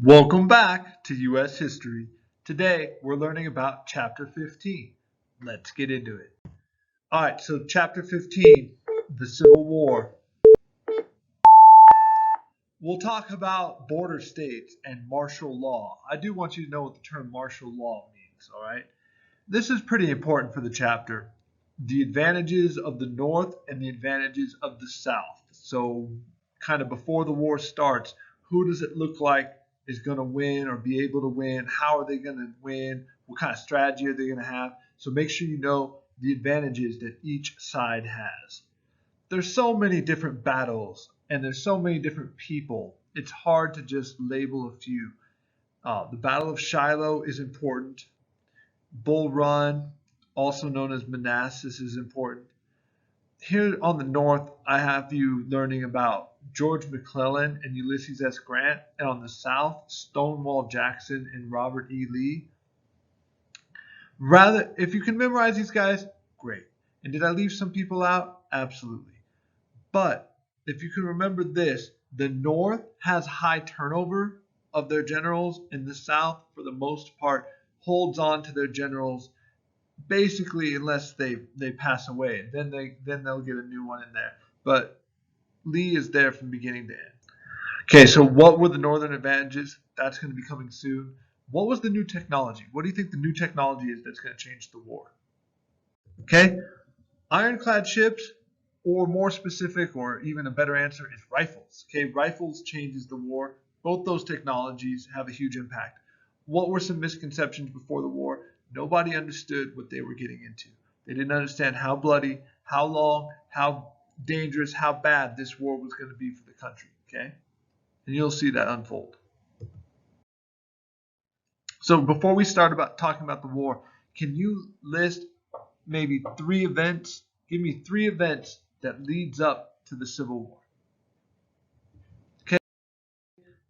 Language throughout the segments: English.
Welcome back to U.S. History. Today we're learning about Chapter 15. Let's get into it. Alright, so Chapter 15, the Civil War. We'll talk about border states and martial law. I do want you to know what the term martial law means, alright? This is pretty important for the chapter. The advantages of the North and the advantages of the South. So, kind of before the war starts, who does it look like is going to win or be able to win? How are they going to win? What kind of strategy are they going to have? So, make sure you know the advantages that each side has. There's so many different battles and there's so many different people. It's hard to just label a few. The Battle of Shiloh is important. Bull Run, also known as Manassas, is important. Here on the north, I have you learning about George McClellan and Ulysses S. Grant, and on the south, Stonewall Jackson and Robert E. Lee. Rather, if you can memorize these guys, great. And did I leave some people out? Absolutely. But if you can remember this, the North has high turnover of their generals, and the South, for the most part, holds on to their generals basically unless they pass away. Then they'll get a new one in there. But Lee is there from beginning to end. Okay, so what were the Northern advantages? That's going to be coming soon. What was the new technology? What do you think the new technology is that's going to change the war? Okay, ironclad ships, or more specific, or even a better answer is rifles. Okay, rifles changes the war. Both those technologies have a huge impact. What were some misconceptions before the war? Nobody understood what they were getting into. They didn't understand how bloody, how long, how dangerous, how bad this war was going to be for the country. Okay, and you'll see that unfold. So before we start about talking about the war, can you list maybe three events? Give me three events that leads up to the Civil War. Okay,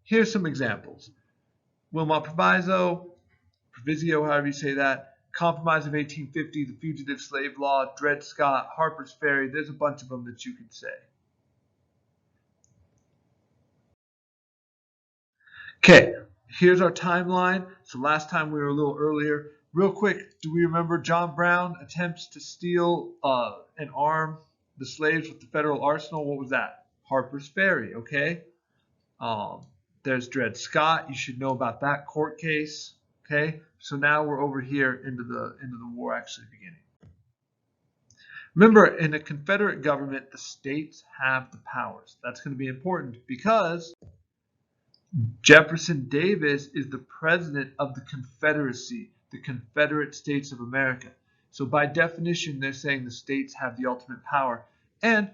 here's some examples. Wilmot Proviso, Provisio, however you say that, Compromise of 1850, the Fugitive Slave Law, Dred Scott, Harper's Ferry. There's a bunch of them that you could say. Okay, here's our timeline. So last time we were a little earlier. Real quick, do we remember John Brown attempts to steal and arm the slaves with the federal arsenal? What was that? Harper's Ferry, okay? Um, there's Dred Scott. You should know about that court case. Okay, so now we're over here into the war actually beginning. Remember, in a Confederate government, the states have the powers. That's going to be important because Jefferson Davis is the president of the Confederacy, the Confederate States of America. So by definition, they're saying the states have the ultimate power, and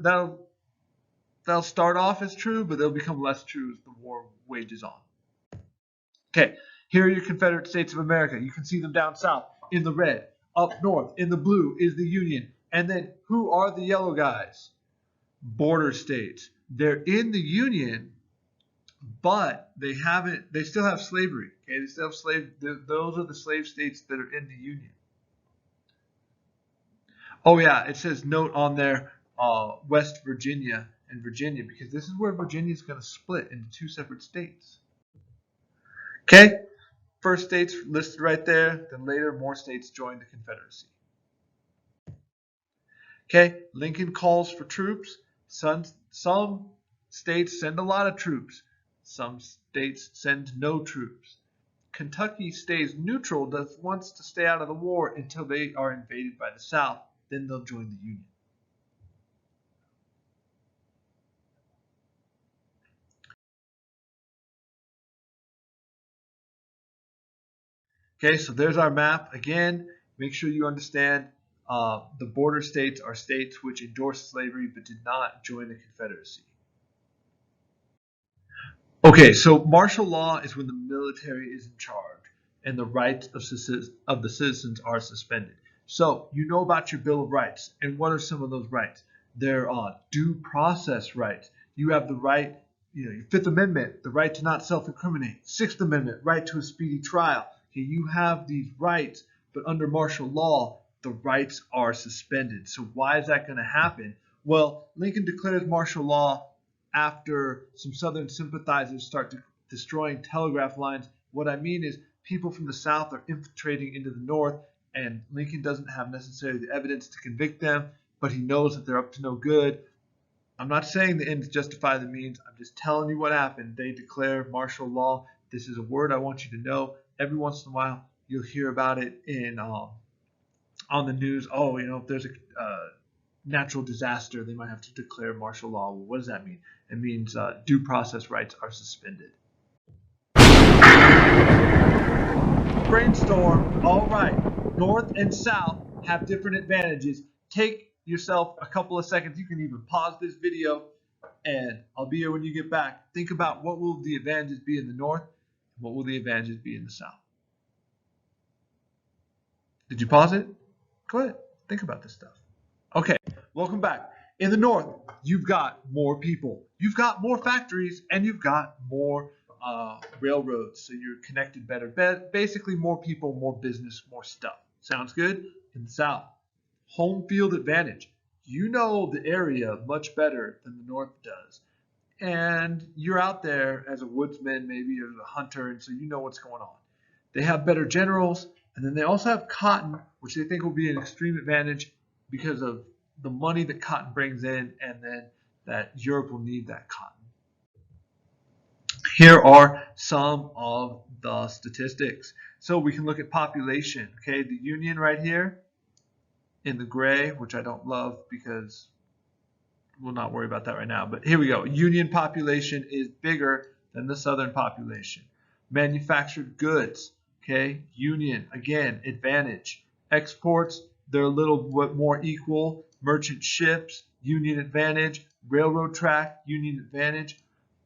that'll start off as true, but they'll become less true as the war wages on. Okay, here are your Confederate States of America. You can see them down south in the red. Up north in the blue is the Union. And then who are the yellow guys? Border states. They're in the Union, but they still have slavery. Okay, they still have those are the slave states that are in the Union. Oh yeah, it says note on there West Virginia and Virginia because this is where Virginia is going to split into two separate states. Okay, first states listed right there, then later more states joined the Confederacy. Okay, Lincoln calls for troops. Some states send a lot of troops. Some states send no troops. Kentucky stays neutral, wants to stay out of the war until they are invaded by the South. Then they'll join the Union. Okay, so there's our map. Again, make sure you understand the border states are states which endorsed slavery but did not join the Confederacy. Okay, so martial law is when the military is in charge and the rights of the citizens are suspended. So you know about your Bill of Rights, and what are some of those rights? There are due process rights. You have the right, your Fifth Amendment, the right to not self-incriminate. Sixth Amendment, right to a speedy trial. Okay, you have these rights, but under martial law, the rights are suspended. So why is that going to happen? Well, Lincoln declares martial law after some Southern sympathizers start destroying telegraph lines. What I mean is people from the South are infiltrating into the North, and Lincoln doesn't have necessarily the evidence to convict them, but he knows that they're up to no good. I'm not saying the ends justify the means. I'm just telling you what happened. They declare martial law. This is a word I want you to know. Every once in a while, you'll hear about it in on the news. Oh, if there's a natural disaster, they might have to declare martial law. Well, what does that mean? It means due process rights are suspended. Brainstorm. All right. North and South have different advantages. Take yourself a couple of seconds. You can even pause this video, and I'll be here when you get back. Think about what will the advantages be in the North, and what will the advantages be in the South. Did you pause it? Go ahead. Think about this stuff. Okay, welcome back. In the North, you've got more people. You've got more factories, and you've got more railroads, so you're connected better. Basically, more people, more business, more stuff. Sounds good? In the South, home field advantage. You know the area much better than the North does. And you're out there as a woodsman, maybe as a hunter, and so you know what's going on. They have better generals, and then they also have cotton, which they think will be an extreme advantage because of the money that cotton brings in, and then that Europe will need that cotton. Here are some of the statistics. So we can look at population. Okay, the Union right here in the gray, which I don't love because we'll not worry about that right now. But here we go. Union population is bigger than the Southern population. Manufactured goods. Okay, Union, again, advantage. Exports, they're a little bit more equal. Merchant ships, Union advantage. Railroad track, Union advantage.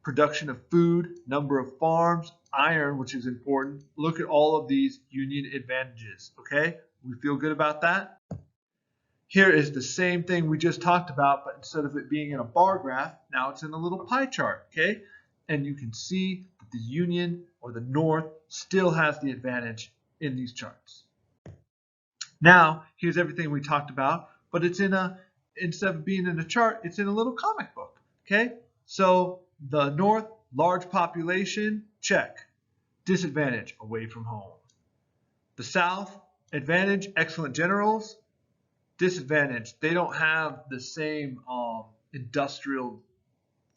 Production of food, number of farms, iron, which is important. Look at all of these Union advantages, okay? We feel good about that? Here is the same thing we just talked about, but instead of it being in a bar graph, now it's in a little pie chart, okay? And you can see that the Union or the North still has the advantage in these charts. Now, here's everything we talked about, but it's instead of being in a chart, it's in a little comic book, okay? So the North, large population, check. Disadvantage, away from home. The South, advantage, excellent generals. Disadvantage, they don't have the same industrial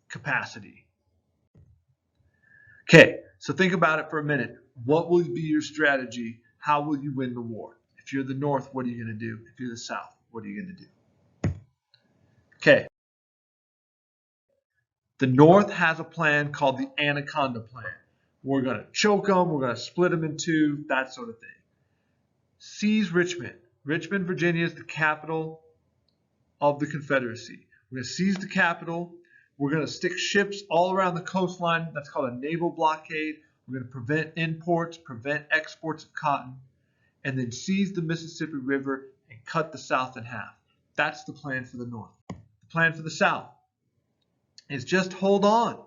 capacity. Okay, so think about it for a minute. What will be your strategy? How will you win the war? If you're the North, what are you going to do? If you're the South, what are you going to do? Okay. The North has a plan called the Anaconda Plan. We're going to choke them. We're going to split them in two, that sort of thing. Seize Richmond. Richmond, Virginia is the capital of the Confederacy. We're going to seize the capital. We're going to stick ships all around the coastline. That's called a naval blockade. We're going to prevent imports, prevent exports of cotton, and then seize the Mississippi River and cut the South in half. That's the plan for the North. The plan for the South is just hold on.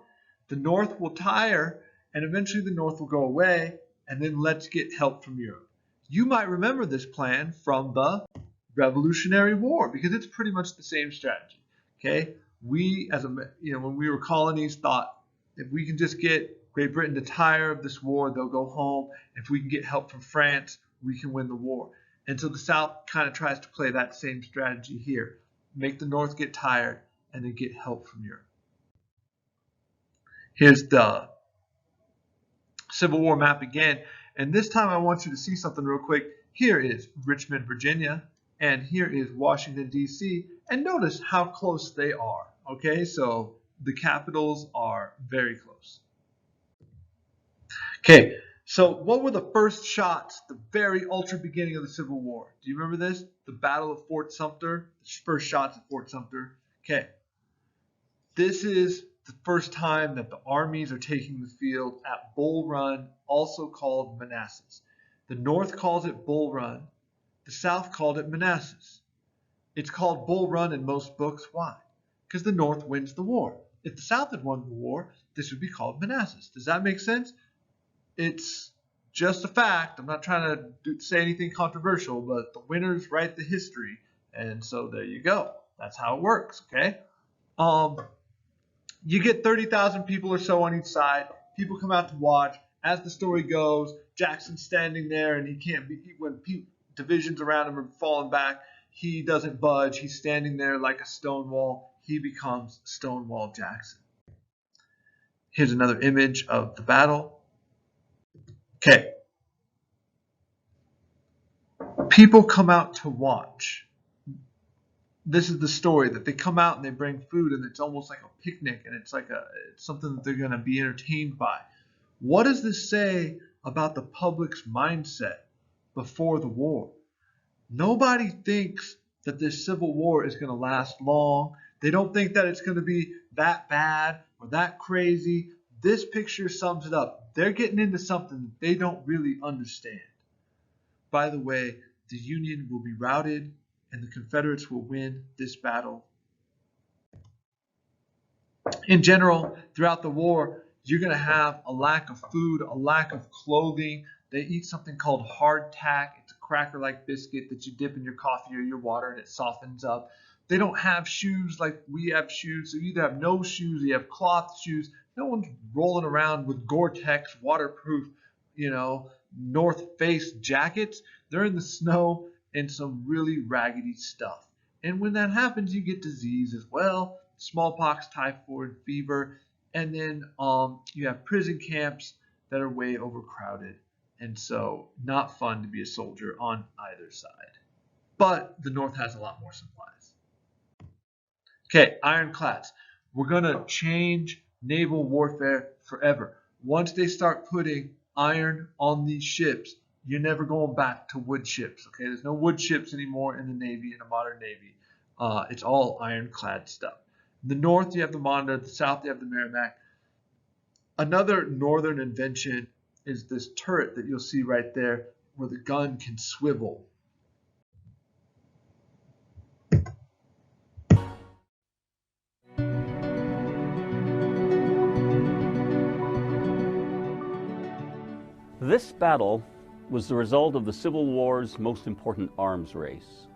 The North will tire, and eventually the North will go away, and then let's get help from Europe. You might remember this plan from the Revolutionary War because it's pretty much the same strategy. Okay, we when we were colonies thought if we can just get Great Britain to tire of this war, they'll go home. If we can get help from France, we can win the war. And so the South kind of tries to play that same strategy here. Make the North get tired and then get help from Europe. Here's the Civil War map again. And this time I want you to see something real quick. Here is Richmond, Virginia, and here is Washington, D.C. And notice how close they are. Okay, so the capitals are very close. Okay, so what were the first shots, the very ultra beginning of the Civil War? Do you remember this? The Battle of Fort Sumter, the first shots at Fort Sumter. Okay, this is the first time that the armies are taking the field at Bull Run, also called Manassas. The North calls it Bull Run. The South called it Manassas. It's called Bull Run in most books. Why? Because the North wins the war. If the South had won the war, this would be called Manassas. Does that make sense? It's just a fact. I'm not trying to say anything controversial, but the winners write the history. And so there you go. That's how it works, okay? You get 30,000 people or so on each side. People come out to watch. As the story goes, Jackson's standing there, and he can't be when divisions around him are falling back. He doesn't budge. He's standing there like a stone wall. He becomes Stonewall Jackson. Here's another image of the battle. Okay. People come out to watch. This is the story, that they come out and they bring food, and it's almost like a picnic, and it's something that they're going to be entertained by. What does this say about the public's mindset before the war? Nobody thinks that this Civil War is going to last long. They don't think that it's going to be that bad or that crazy. This picture sums it up. They're getting into something that they don't really understand. By the way, the Union will be routed and the Confederates will win this battle. In general, throughout the war, you're going to have a lack of food, a lack of clothing. They eat something called hardtack. It's a cracker-like biscuit that you dip in your coffee or your water and it softens up. They don't have shoes like we have shoes. So you either have no shoes or you have cloth shoes. No one's rolling around with Gore-Tex waterproof, North Face jackets. They're in the snow and some really raggedy stuff. And when that happens, you get disease as well. Smallpox, typhoid, fever. And then you have prison camps that are way overcrowded. And so not fun to be a soldier on either side. But the North has a lot more supplies. Okay, ironclads. We're going to change naval warfare forever. Once they start putting iron on these ships, you're never going back to wood ships. Okay, there's no wood ships anymore in the Navy, in a modern Navy. It's all ironclad stuff. In the North, you have the Monitor. The South, you have the Merrimack. Another Northern invention is this turret that you'll see right there where the gun can swivel. This battle was the result of the Civil War's most important arms race.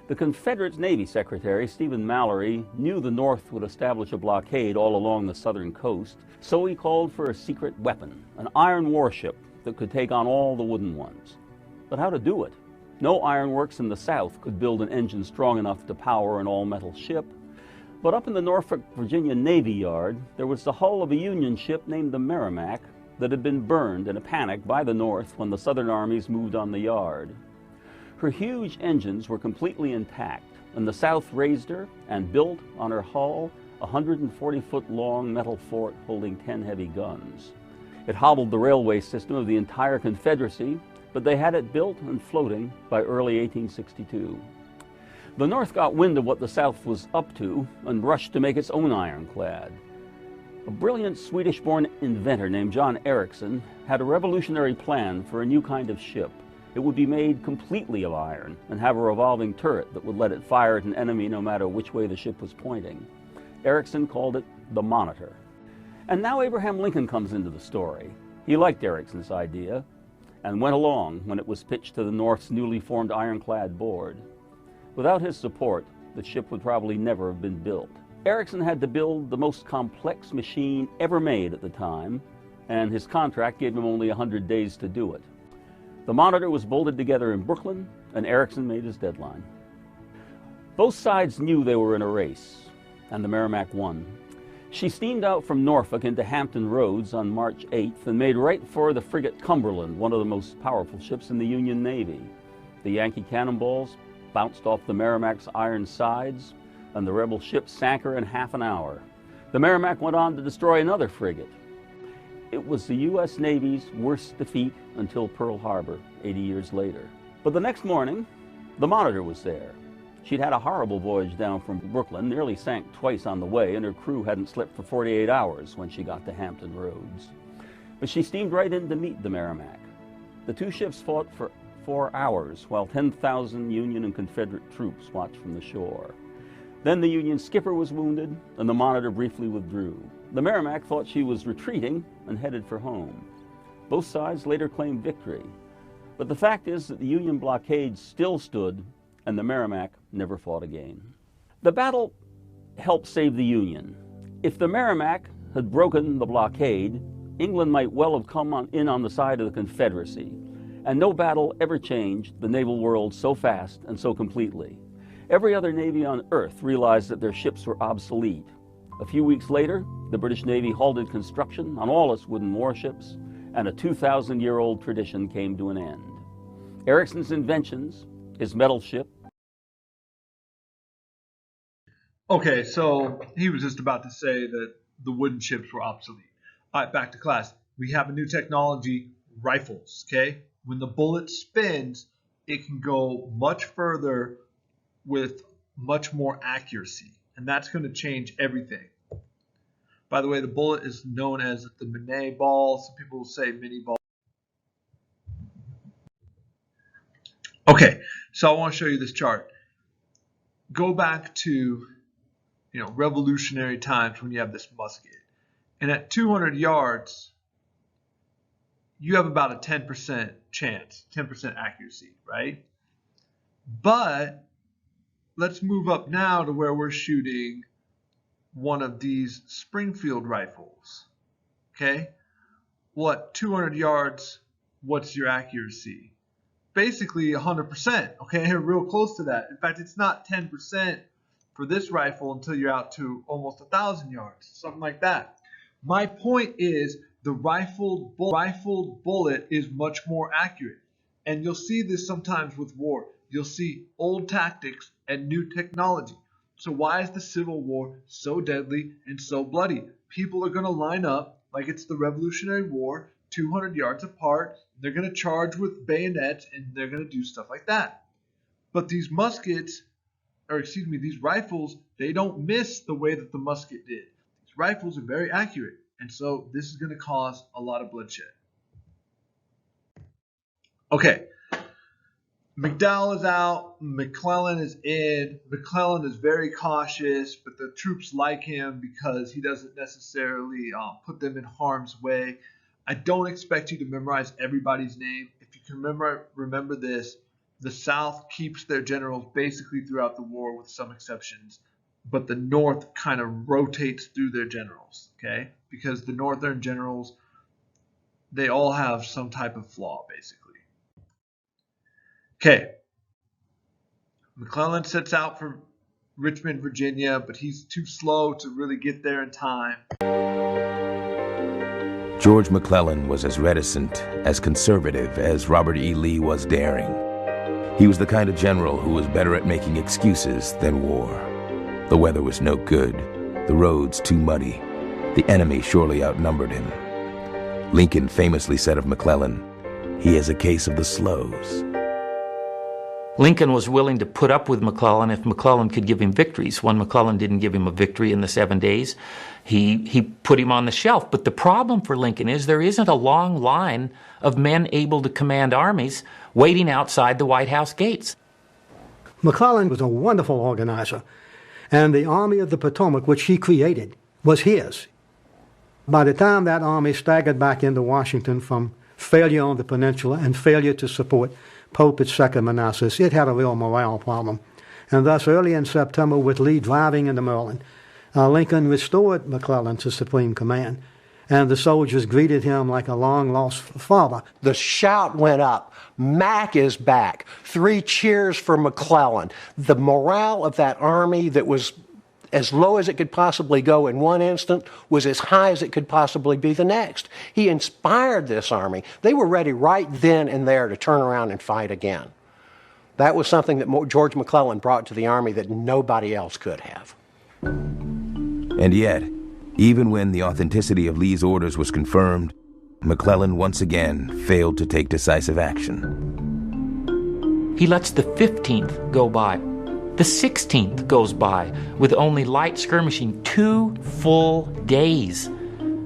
The Confederate Navy Secretary, Stephen Mallory, knew the North would establish a blockade all along the southern coast, so he called for a secret weapon, an iron warship that could take on all the wooden ones. But how to do it? No ironworks in the South could build an engine strong enough to power an all-metal ship. But up in the Norfolk, Virginia Navy Yard, there was the hull of a Union ship named the Merrimack that had been burned in a panic by the North when the Southern armies moved on the yard. Her huge engines were completely intact, and the South raised her and built on her hull a 140-foot-long metal fort holding 10 heavy guns. It hobbled the railway system of the entire Confederacy, but they had it built and floating by early 1862. The North got wind of what the South was up to and rushed to make its own ironclad. A brilliant Swedish-born inventor named John Ericsson had a revolutionary plan for a new kind of ship. It would be made completely of iron and have a revolving turret that would let it fire at an enemy no matter which way the ship was pointing. Ericsson called it the Monitor. And now Abraham Lincoln comes into the story. He liked Ericsson's idea and went along when it was pitched to the North's newly formed ironclad board. Without his support, the ship would probably never have been built. Ericsson had to build the most complex machine ever made at the time, and his contract gave him only 100 days to do it. The Monitor was bolted together in Brooklyn, and Ericsson made his deadline. Both sides knew they were in a race, and the Merrimack won. She steamed out from Norfolk into Hampton Roads on March 8th and made right for the frigate Cumberland, one of the most powerful ships in the Union Navy. The Yankee cannonballs bounced off the Merrimack's iron sides, and the rebel ship sank her in half an hour. The Merrimack went on to destroy another frigate. It was the U.S. Navy's worst defeat until Pearl Harbor, 80 years later. But the next morning, the Monitor was there. She'd had a horrible voyage down from Brooklyn, nearly sank twice on the way, and her crew hadn't slept for 48 hours when she got to Hampton Roads. But she steamed right in to meet the Merrimack. The two ships fought for 4 hours, while 10,000 Union and Confederate troops watched from the shore. Then the Union skipper was wounded, and the Monitor briefly withdrew. The Merrimack thought she was retreating and headed for home. Both sides later claimed victory. But the fact is that the Union blockade still stood, and the Merrimack never fought again. The battle helped save the Union. If the Merrimack had broken the blockade, England might well have come in on the side of the Confederacy, and no battle ever changed the naval world so fast and so completely. Every other navy on Earth realized that their ships were obsolete. A few weeks later, the British Navy halted construction on all its wooden warships, and a 2,000-year-old tradition came to an end. Ericsson's inventions, his metal ship. Okay, so he was just about to say that the wooden ships were obsolete. All right, back to class. We have a new technology, rifles, okay? When the bullet spins, it can go much further with much more accuracy, and that's going to change everything. By the way, the bullet is known as the Minié ball. Some people will say mini ball. Okay, so I want to show you this chart. Go back to revolutionary times when you have this musket. And at 200 yards, you have about a 10% chance, 10% accuracy, right? But let's move up now to where we're shooting one of these Springfield rifles. Okay? What, 200 yards, what's your accuracy? Basically 100%, okay? Real close to that. In fact, it's not 10% for this rifle until you're out to almost 1,000 yards, something like that. My point is the rifled bullet is much more accurate. And you'll see this sometimes with war. You'll see old tactics and new technology. So why is the Civil War so deadly and so bloody? People are going to line up like it's the Revolutionary War, 200 yards apart. They're going to charge with bayonets and they're going to do stuff like that. But these these rifles, they don't miss the way that the musket did. These rifles are very accurate, and so this is going to cause a lot of bloodshed. Okay, McDowell is out, McClellan is in. McClellan is very cautious, but the troops like him because he doesn't necessarily put them in harm's way. I don't expect you to memorize everybody's name. If you can remember this, the South keeps their generals basically throughout the war with some exceptions, but the North kind of rotates through their generals, okay? Because the Northern generals, they all have some type of flaw, basically. Okay. McClellan sets out for Richmond, Virginia, but he's too slow to really get there in time. George McClellan was as reticent, as conservative as Robert E. Lee was daring. He was the kind of general who was better at making excuses than war. The weather was no good, the roads too muddy. The enemy surely outnumbered him. Lincoln famously said of McClellan, "He has a case of the slows." Lincoln was willing to put up with McClellan if McClellan could give him victories. When McClellan didn't give him a victory in the 7 days, he put him on the shelf. But the problem for Lincoln is there isn't a long line of men able to command armies waiting outside the White House gates. McClellan was a wonderful organizer, and the Army of the Potomac, which he created, was his. By the time that army staggered back into Washington from failure on the peninsula and failure to support Pope at Second Manassas, it had a real morale problem. And thus, early in September, with Lee driving into Maryland, Lincoln restored McClellan to supreme command, and the soldiers greeted him like a long-lost father. The shout went up, "Mac is back." 3 cheers for McClellan. The morale of that army that was as low as it could possibly go in one instant was as high as it could possibly be the next. He inspired this army. They were ready right then and there to turn around and fight again. That was something that George McClellan brought to the army that nobody else could have. And yet, even when the authenticity of Lee's orders was confirmed, McClellan once again failed to take decisive action. He lets the 15th go by. The 16th goes by with only light skirmishing. 2 full days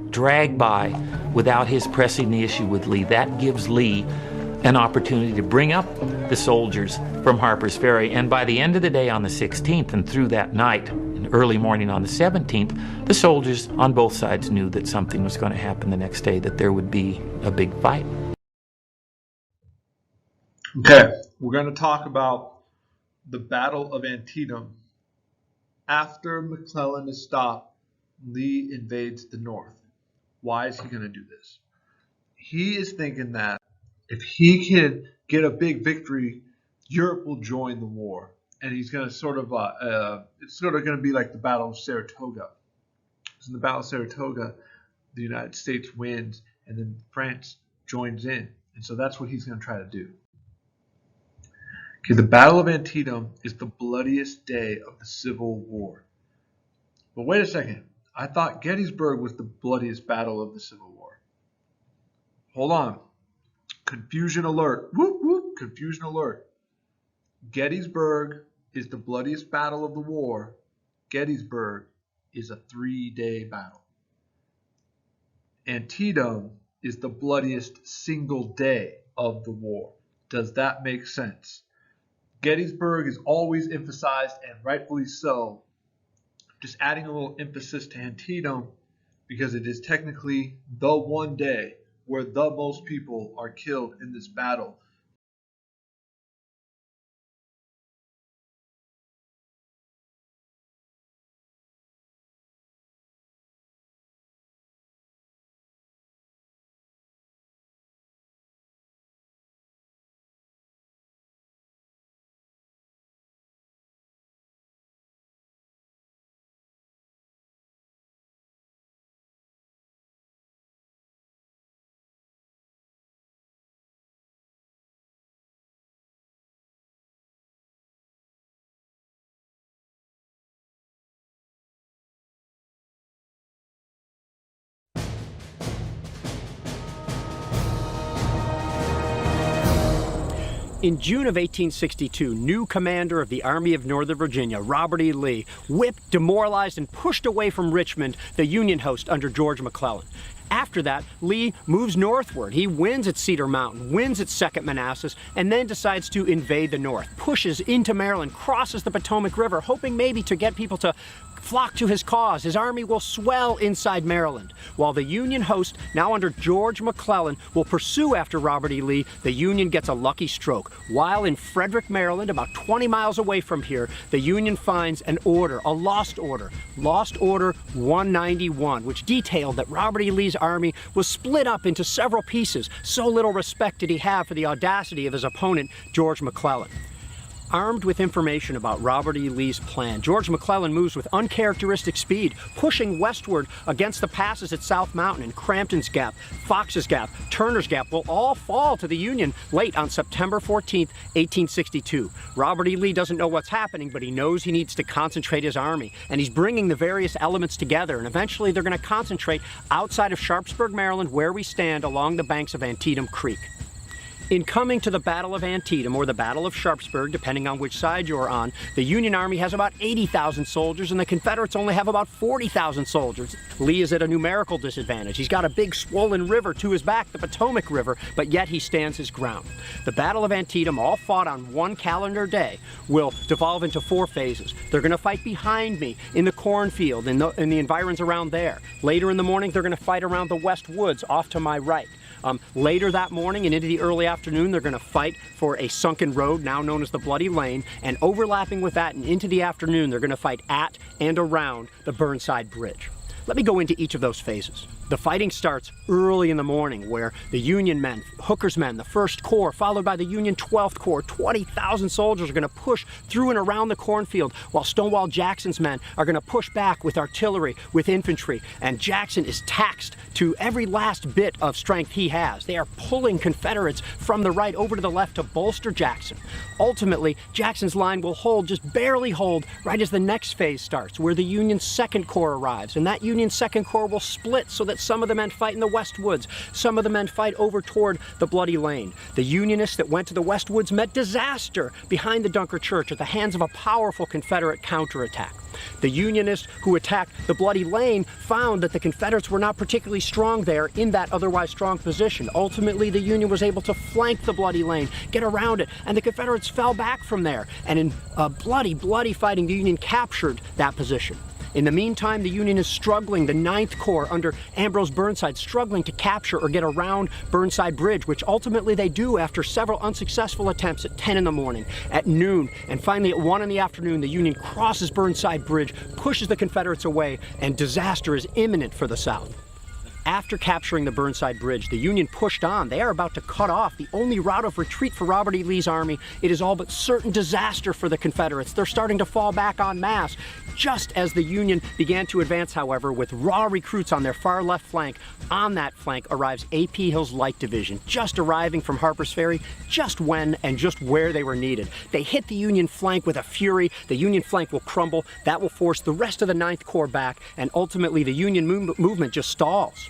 drag by without his pressing the issue with Lee. That gives Lee an opportunity to bring up the soldiers from Harper's Ferry. And by the end of the day on the 16th and through that night and early morning on the 17th, the soldiers on both sides knew that something was going to happen the next day, that there would be a big fight. Okay, we're going to talk about the Battle of Antietam. After McClellan is stopped, Lee invades the North. Why is he going to do this? He is thinking that if he can get a big victory, Europe will join the war. And he's going to sort of, it's sort of going to be like the Battle of Saratoga. So in the Battle of Saratoga, the United States wins, and then France joins in. And so that's what he's going to try to do. Okay, the Battle of Antietam is the bloodiest day of the Civil War. But wait a second. I thought Gettysburg was the bloodiest battle of the Civil War. Hold on. Confusion alert. Whoop, whoop. Confusion alert. Gettysburg is the bloodiest battle of the war. Gettysburg is a 3-day battle. Antietam is the bloodiest single day of the war. Does that make sense? Gettysburg is always emphasized, and rightfully so. Just adding a little emphasis to Antietam because it is technically the one day where the most people are killed in this battle. In June of 1862, new commander of the Army of Northern Virginia, Robert E. Lee, whipped, demoralized, and pushed away from Richmond, the Union host under George McClellan. After that, Lee moves northward. He wins at Cedar Mountain, wins at Second Manassas, and then decides to invade the north, pushes into Maryland, crosses the Potomac River, hoping maybe to get people to flock to his cause. His army will swell inside Maryland. While the Union host, now under George McClellan, will pursue after Robert E. Lee, the Union gets a lucky stroke. While in Frederick, Maryland, about 20 miles away from here, the Union finds an order, a lost order Order 191, which detailed that Robert E. Lee's army was split up into several pieces. So little respect did he have for the audacity of his opponent, George McClellan. Armed with information about Robert E. Lee's plan, George McClellan moves with uncharacteristic speed, pushing westward against the passes at South Mountain and Crampton's Gap, Fox's Gap, Turner's Gap will all fall to the Union late on September 14, 1862. Robert E. Lee doesn't know what's happening, but he knows he needs to concentrate his army, and he's bringing the various elements together, and eventually they're going to concentrate outside of Sharpsburg, Maryland, where we stand along the banks of Antietam Creek. In coming to the Battle of Antietam, or the Battle of Sharpsburg, depending on which side you're on, the Union Army has about 80,000 soldiers, and the Confederates only have about 40,000 soldiers. Lee is at a numerical disadvantage. He's got a big swollen river to his back, the Potomac River, but yet he stands his ground. The Battle of Antietam, all fought on one calendar day, will devolve into 4 phases. They're going to fight behind me in the cornfield, in the environs around there. Later in the morning, they're going to fight around the West Woods off to my right. Later that morning and into the early afternoon, they're going to fight for a sunken road, now known as the Bloody Lane, and overlapping with that and into the afternoon, they're going to fight at and around the Burnside Bridge. Let me go into each of those phases. The fighting starts early in the morning, where the Union men, Hooker's men, the 1st Corps, followed by the Union 12th Corps, 20,000 soldiers are going to push through and around the cornfield, while Stonewall Jackson's men are going to push back with artillery, with infantry, and Jackson is taxed to every last bit of strength he has. They are pulling Confederates from the right over to the left to bolster Jackson. Ultimately, Jackson's line will hold, just barely hold, right as the next phase starts, where the Union 2nd Corps arrives, and that Union 2nd Corps will split so that some of the men fight in the West Woods, some of the men fight over toward the Bloody Lane. The Unionists that went to the West Woods met disaster behind the Dunker Church at the hands of a powerful Confederate counterattack. The Unionists who attacked the Bloody Lane found that the Confederates were not particularly strong there in that otherwise strong position. Ultimately, the Union was able to flank the Bloody Lane, get around it, and the Confederates fell back from there. And in bloody fighting, the Union captured that position. In the meantime, the Union is struggling, the 9th Corps under Ambrose Burnside, struggling to capture or get around Burnside Bridge, which ultimately they do after several unsuccessful attempts at 10 in the morning, at noon, and finally at 1 in the afternoon, the Union crosses Burnside Bridge, pushes the Confederates away, and disaster is imminent for the South. After capturing the Burnside Bridge, the Union pushed on. They are about to cut off the only route of retreat for Robert E. Lee's army. It is all but certain disaster for the Confederates. They're starting to fall back en masse. Just as the Union began to advance, however, with raw recruits on their far left flank, on that flank arrives A.P. Hill's Light Division, just arriving from Harper's Ferry, just when and just where they were needed. They hit the Union flank with a fury. The Union flank will crumble. That will force the rest of the Ninth Corps back, and ultimately the Union movement just stalls.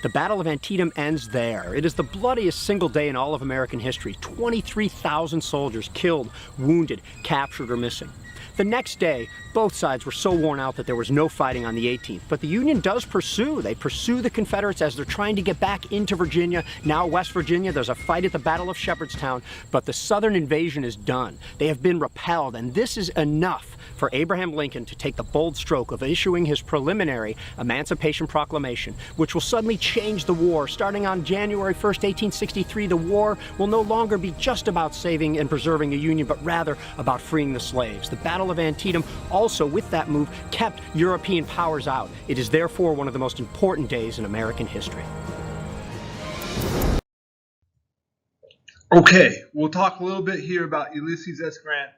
The Battle of Antietam ends there. It is the bloodiest single day in all of American history. 23,000 soldiers killed, wounded, captured, or missing. The next day, both sides were so worn out that there was no fighting on the 18th. But the Union does pursue. They pursue the Confederates as they're trying to get back into Virginia. Now West Virginia, there's a fight at the Battle of Shepherdstown, but the Southern invasion is done. They have been repelled, and this is enough for Abraham Lincoln to take the bold stroke of issuing his preliminary Emancipation Proclamation, which will suddenly change the war. Starting on January 1st, 1863, the war will no longer be just about saving and preserving the Union, but rather about freeing the slaves. The Battle of Antietam also, with that move, kept European powers out. It is therefore one of the most important days in American history. Okay, we'll talk a little bit here about Ulysses S. Grant.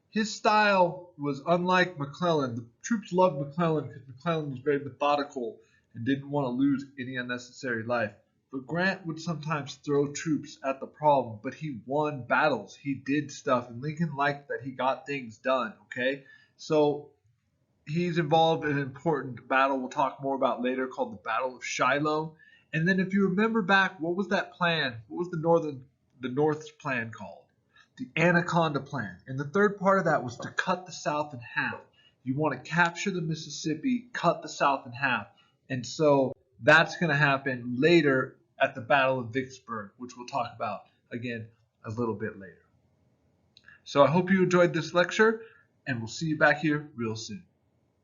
His style was unlike McClellan. The troops loved McClellan because McClellan was very methodical and didn't want to lose any unnecessary life. But Grant would sometimes throw troops at the problem, but he won battles. He did stuff, and Lincoln liked that he got things done, okay? So he's involved in an important battle we'll talk more about later called the Battle of Shiloh. And then if you remember back, what was that plan? What was the North's plan called? The Anaconda Plan. And the third part of that was to cut the South in half. You want to capture the Mississippi, cut the South in half. And so that's going to happen later at the Battle of Vicksburg, which we'll talk about again a little bit later. So I hope you enjoyed this lecture, and we'll see you back here real soon.